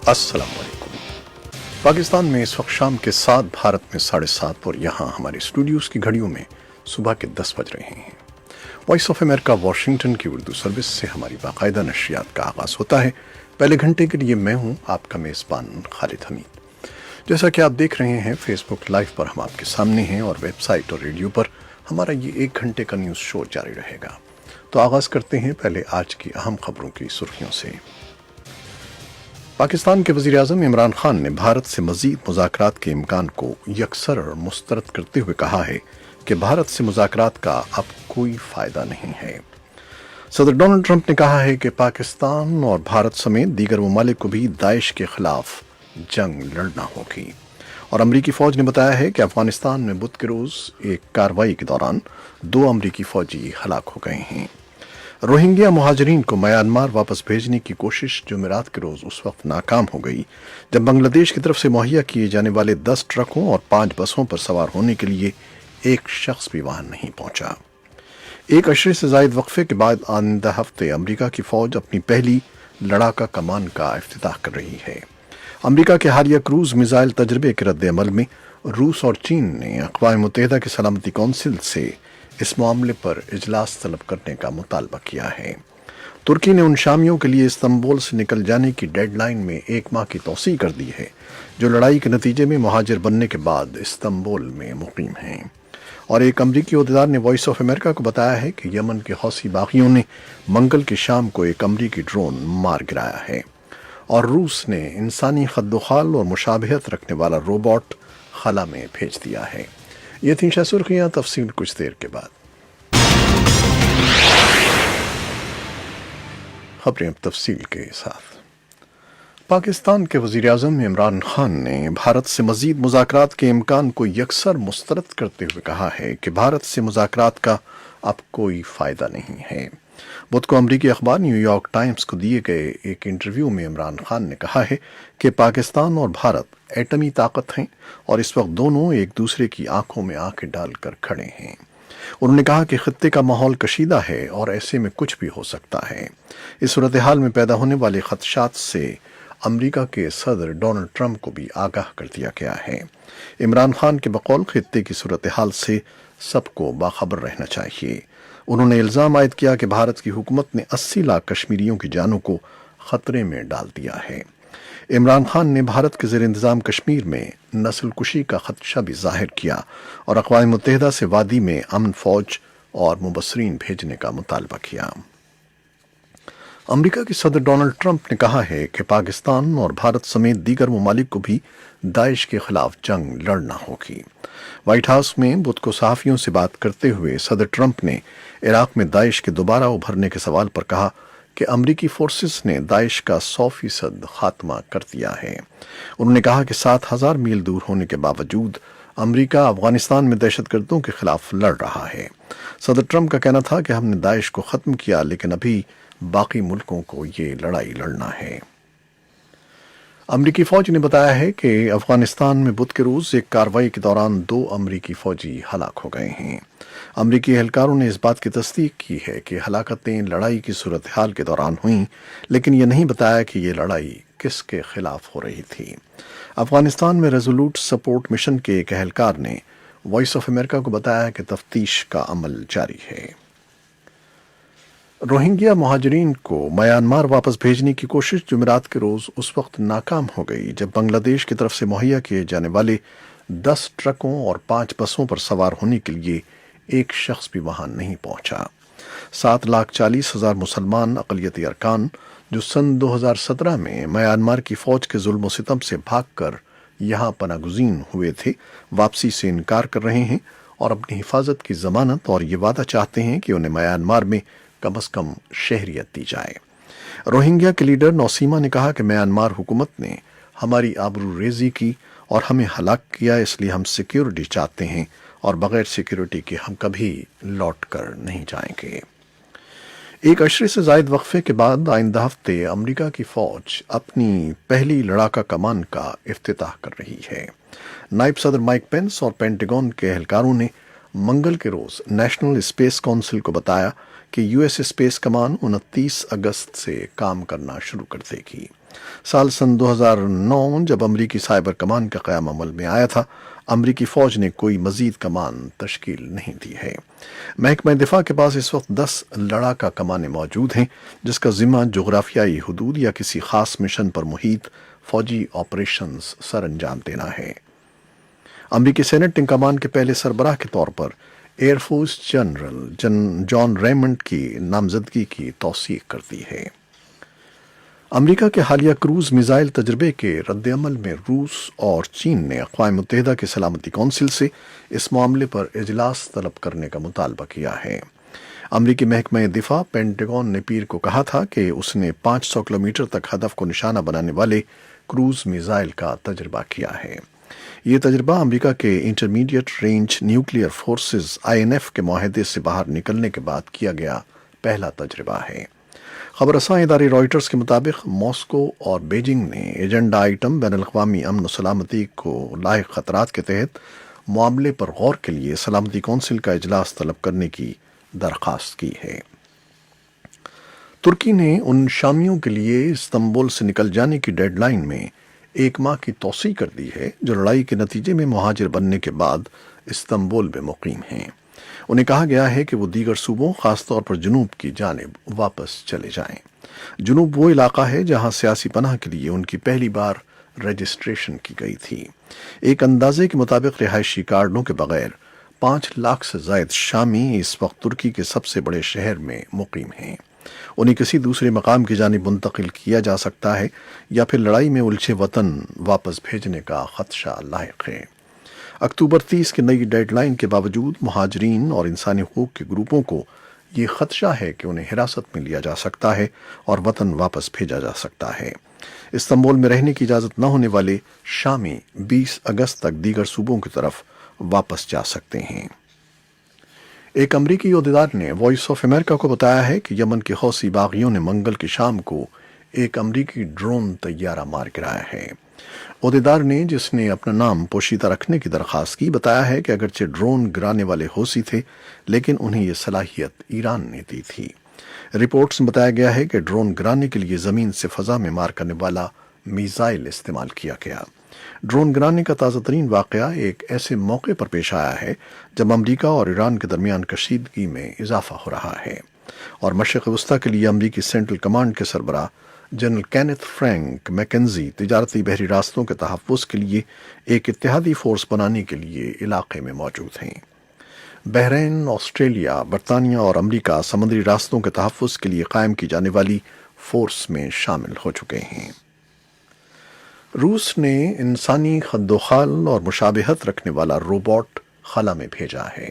अस्सलाम वालेकुम। पाकिस्तान में इस वक्त शाम के 7, भारत में 7:30 और यहाँ हमारे स्टूडियोज़ की घड़ियों में सुबह के 10 बज रहे हैं। वॉइस ऑफ अमेरिका वाशिंगटन की उर्दू सर्विस से हमारी बाकायदा नशरियात का आगाज़ होता है। पहले घंटे के लिए मैं हूँ आपका मेज़बान खालिद हमीद। जैसा कि आप देख रहे हैं, फेसबुक लाइव पर हम आपके सामने हैं और वेबसाइट और रेडियो पर हमारा ये 1 घंटे का न्यूज़ शो जारी रहेगा। तो आगाज़ करते हैं पहले आज की अहम खबरों की सुर्खियों से। पाकिस्तान के वज़ीर-ए-आज़म इमरान खान ने भारत से मज़ीद मुज़ाकरात के इम्कान को यकसर और मुस्तरद करते हुए कहा है कि भारत से मुज़ाकरात का अब कोई फ़ायदा नहीं है। सदर डोनाल्ड ट्रंप ने कहा है कि पाकिस्तान और भारत समेत दीगर ममालिक को भी दाइश के खिलाफ जंग लड़ना होगी। और अमरीकी फ़ौज ने बताया है कि अफ़गानिस्तान में बुध के रोज़ एक कार्रवाई के दौरान 2 अमरीकी फ़ौजी हलाक हो गए हैं। रोहिंग्या मुहाजिरीन को म्यांमार वापस भेजने की कोशिश जुमेरात के रोज़ उस वक्त नाकाम हो गई जब बांग्लादेश की तरफ से मुहैया किए जाने वाले 10 ट्रकों और 5 बसों पर सवार होने के लिए एक शख्स भी वहां नहीं पहुंचा। 1 अशरे से ज़ायद वक्फे के बाद आइंदा हफ्ते अमरीका की फ़ौज अपनी पहली लड़ाका कमान का इफ्तिताह कर रही है। अमरीका के हालिया क्रूज़ मिसाइल तजर्बे के रद्द अमल में रूस और चीन ने अक़वाम मुत्तहिदा की सलामती कौंसिल से इस मामले पर इजलास तलब करने का मुतालबा किया है। तुर्की ने उन शामियों के लिए इस्तांबुल से निकल जाने की डेडलाइन में 1 माह की तौसीह कर दी है जो लड़ाई के नतीजे में मुहाजिर बनने के बाद इस्तांबुल में मुकीम हैं। और एक अमरीकी ओहदेदार ने वॉइस ऑफ अमेरिका को बताया है कि यमन के हौसी बागियों ने मंगल की शाम को एक अमरीकी ड्रोन मार गिराया है और रूस ने इंसानी खद्दोखाल और मुशाबहत रखने वाला रोबोट खला में भेज दिया है। ये थी सुर्खियां, तफसील कुछ देर के बाद। खबरें अब तफसील के साथ। पाकिस्तान के वज़ीर-ए-आज़म इमरान खान ने भारत से मज़ीद मुज़ाकरात के इम्कान को यकसर मुस्तरद करते हुए कहा है कि भारत से मुज़ाकरात का अब कोई फ़ायदा नहीं है। बुध को अमरीकी अखबार न्यूयॉर्क टाइम्स को दिए गए एक इंटरव्यू में इमरान खान ने कहा है कि पाकिस्तान और भारत एटमी ताकत हैं और इस वक्त दोनों एक दूसरे की आंखों में आंखें डालकर खड़े हैं। उन्होंने कहा कि खित्ते का माहौल कशीदा है और ऐसे में कुछ भी हो सकता है। इस सूरत हाल में पैदा होने वाले खदशात से अमरीका के सदर डोनाल्ड ट्रंप को भी आगाह कर दिया गया है। इमरान खान के बकौल खित्ते की सूरत हाल से सबको बाखबर रहना चाहिए। उन्होंने इल्ज़ाम आयद किया कि भारत की हुकूमत ने 80 लाख कश्मीरियों की जानों को खतरे में डाल दिया है। इमरान खान ने भारत के ज़ेर इंतज़ाम कश्मीर में नस्लकुशी का खदशा भी जाहिर किया और अक़वाम मुत्तहिदा से वादी में अमन फ़ौज और मुबस्सरीन भेजने का मुतालबा किया। अमरीका के सदर डोनाल्ड ट्रंप ने कहा है कि पाकिस्तान और भारत समेत दीगर ममालिक को भी दाइश के खिलाफ जंग लड़ना होगी। व्हाइट हाउस में बुध को सहाफ़ियों से बात करते हुए सदर ट्रंप ने इराक़ में दाइश के दोबारा उभरने के सवाल पर कहा कि अमरीकी फोर्सेस ने दाइश का 100% खात्मा कर दिया है। उन्होंने कहा कि 7,000 मील दूर होने के बावजूद अमरीका अफगानिस्तान में दहशतगर्दों के खिलाफ लड़ रहा है। सदर ट्रंप का कहना था कि हमने दाइश को ख़त्म किया, लेकिन अभी बाकी मुल्कों को ये लड़ाई लड़ना है। अमरीकी फ़ौज ने बताया है कि अफगानिस्तान में बुध के रोज़ एक कार्रवाई के दौरान 2 अमरीकी फ़ौजी हलाक हो गए हैं। अमरीकी एहलकारों ने इस बात की तस्दीक की है कि हलाकतें लड़ाई की सूरत हाल के दौरान हुईं, लेकिन यह नहीं बताया कि ये लड़ाई किसके खिलाफ हो रही थी। अफगानिस्तान में रेजोल्यूट सपोर्ट मिशन के एक एहलकार ने वॉइस ऑफ अमेरिका को बताया कि तफ्तीश का अमल जारी है। रोहिंग्या मुहाजिरीन को म्यांमार वापस भेजने की कोशिश जुमेरात के रोज़ उस वक्त नाकाम हो गई जब बांग्लादेश की तरफ से मुहैया किए जाने वाले 10 ट्रकों और 5 बसों पर सवार होने के लिए एक शख्स भी वहां नहीं पहुंचा। 7,40,000 मुसलमान अक़लियती अरकान जो सन 2017 में म्यांमार की फ़ौज के जुल्म सितम से भागकर यहाँ पनागुज़ीन हुए थे, वापसी से इनकार कर रहे हैं और अपनी हिफाजत की ज़मानत और ये वादा चाहते हैं कि उन्हें म्यांमार में कम से कम शहरियत दी जाए। रोहिंग्या के लीडर नौसीमा ने कहा कि म्यांमार हुकूमत ने हमारी आबरू रेजी की और हमें हलाक किया, इसलिए हम सिक्योरिटी चाहते हैं और बगैर सिक्योरिटी के हम कभी लौट कर नहीं जाएंगे। 1 अशरे से ज़ायद वक्फे के बाद आइंदा हफ्ते अमरीका की फ़ौज अपनी पहली लड़ाका कमान का इफ्तिताह कर रही है। नायब सदर माइक पेंस और पेंटागन के एहलकारों ने मंगल के रोज़ नेशनल स्पेस काउंसिल को बताया کہ یو ایس اسپیس کمان 29 اگست سے کام کرنا شروع کر دے گی۔ سال سن 2009 جب امریکی سائبر کمان کا قیام عمل میں آیا تھا، امریکی فوج نے کوئی مزید کمان تشکیل نہیں دی ہے۔ محکمہ دفاع کے پاس اس وقت 10 لڑاکا کمانیں موجود ہیں، جس کا ذمہ جغرافیائی حدود یا کسی خاص مشن پر محیط فوجی آپریشنز سر انجام دینا ہے۔ امریکی سینٹ ان کمان کے پہلے سربراہ کے طور پر air force general John Raymond کی نامزدگی کی توثیق کر دی ہے۔ امریکہ کے حالیہ کروز میزائل تجربے کے رد عمل میں روس اور چین نے اقوام متحدہ کی سلامتی کونسل سے اس معاملے پر اجلاس طلب کرنے کا مطالبہ کیا ہے۔ امریکی محکمہ دفاع پینٹاگون نے پیر کو کہا تھا کہ اس نے 500 کلومیٹر تک ہدف کو نشانہ بنانے والے کروز میزائل کا تجربہ کیا ہے۔ یہ تجربہ امریکہ کے intermediate range nuclear forces INF کے معاہدے سے باہر نکلنے کے بعد کیا گیا پہلا تجربہ ہے۔ خبر رساں ادارے رائٹرز کے مطابق ماسکو اور بیجنگ نے ایجنڈا آئٹم بین الاقوامی امن و سلامتی کو لاحق خطرات کے تحت معاملے پر غور کے لیے سلامتی کونسل کا اجلاس طلب کرنے کی درخواست کی ہے۔ ترکی نے ان شامیوں کے لیے استنبول سے نکل جانے کی ڈیڈ لائن میں 1 ماہ کی توسیع کر دی ہے، جو لڑائی کے نتیجے میں مہاجر بننے کے بعد استنبول میں مقیم ہیں۔ انہیں کہا گیا ہے کہ وہ دیگر صوبوں، خاص طور پر جنوب کی جانب واپس چلے جائیں۔ جنوب وہ علاقہ ہے جہاں سیاسی پناہ کے لیے ان کی پہلی بار رجسٹریشن کی گئی تھی۔ ایک اندازے کے مطابق رہائشی کارڈوں کے بغیر 5 لاکھ سے زائد شامی اس وقت ترکی کے سب سے بڑے شہر میں مقیم ہیں۔ انہیں کسی دوسرے مقام کی جانب منتقل کیا جا سکتا ہے یا پھر لڑائی میں الجھے وطن واپس بھیجنے کا خدشہ لاحق ہے۔ اکتوبر 30 کی نئی ڈیڈ لائن کے باوجود مہاجرین اور انسانی حقوق کے گروپوں کو یہ خدشہ ہے کہ انہیں حراست میں لیا جا سکتا ہے اور وطن واپس بھیجا جا سکتا ہے۔ استنبول میں رہنے کی اجازت نہ ہونے والے شامی 20 اگست تک دیگر صوبوں کی طرف واپس جا سکتے ہیں۔ ایک امریکی عہدیدار نے وائس آف امریکہ کو بتایا ہے کہ یمن کے حوثی باغیوں نے منگل کی شام کو ایک امریکی ڈرون طیارہ مار گرایا ہے۔ عہدیدار نے، جس نے اپنا نام پوشیدہ رکھنے کی درخواست کی، بتایا ہے کہ اگرچہ ڈرون گرانے والے حوثی تھے، لیکن انہیں یہ صلاحیت ایران نے دی تھی۔ رپورٹس میں بتایا گیا ہے کہ ڈرون گرانے کے لیے زمین سے فضا میں مار کرنے والا میزائل استعمال کیا گیا۔ ڈرون گرانے کا تازہ ترین واقعہ ایک ایسے موقع پر پیش آیا ہے جب امریکہ اور ایران کے درمیان کشیدگی میں اضافہ ہو رہا ہے، اور مشرق وسطی کے لیے امریکی سینٹرل کمانڈ کے سربراہ جنرل کینتھ فرینک میکنزی تجارتی بحری راستوں کے تحفظ کے لیے ایک اتحادی فورس بنانے کے لیے علاقے میں موجود ہیں۔ بحرین، آسٹریلیا، برطانیہ اور امریکہ سمندری راستوں کے تحفظ کے لیے قائم کی جانے والی فورس میں شامل ہو چکے ہیں۔ روس نے انسانی خد و خال اور مشابہت رکھنے والا روبوٹ خلا میں بھیجا ہے۔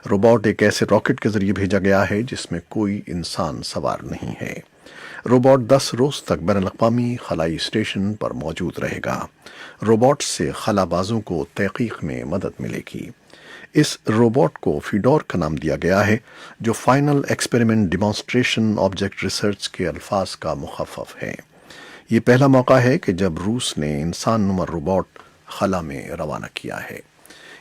روبوٹ ایک ایسے راکٹ کے ذریعے بھیجا گیا ہے جس میں کوئی انسان سوار نہیں ہے۔ روبوٹ 10 روز تک بین الاقوامی خلائی اسٹیشن پر موجود رہے گا۔ روبوٹ سے خلا بازوں کو تحقیق میں مدد ملے گی۔ اس روبوٹ کو فیڈور کا نام دیا گیا ہے، جو final experiment demonstration object research کے الفاظ کا مخفف ہے۔ یہ پہلا موقع ہے کہ جب روس نے انسان نما روبوٹ خلا میں روانہ کیا ہے۔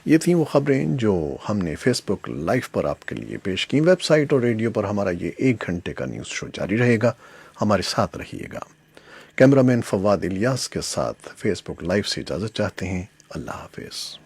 یہ تھیں وہ خبریں جو ہم نے فیس بک لائیو پر آپ کے لیے پیش کی۔ ویب سائٹ اور ریڈیو پر ہمارا یہ 1 گھنٹے کا نیوز شو جاری رہے گا، ہمارے ساتھ رہیے گا۔ کیمرامین فواد الیاس کے ساتھ فیس بک لائیو سے اجازت چاہتے ہیں۔ اللہ حافظ۔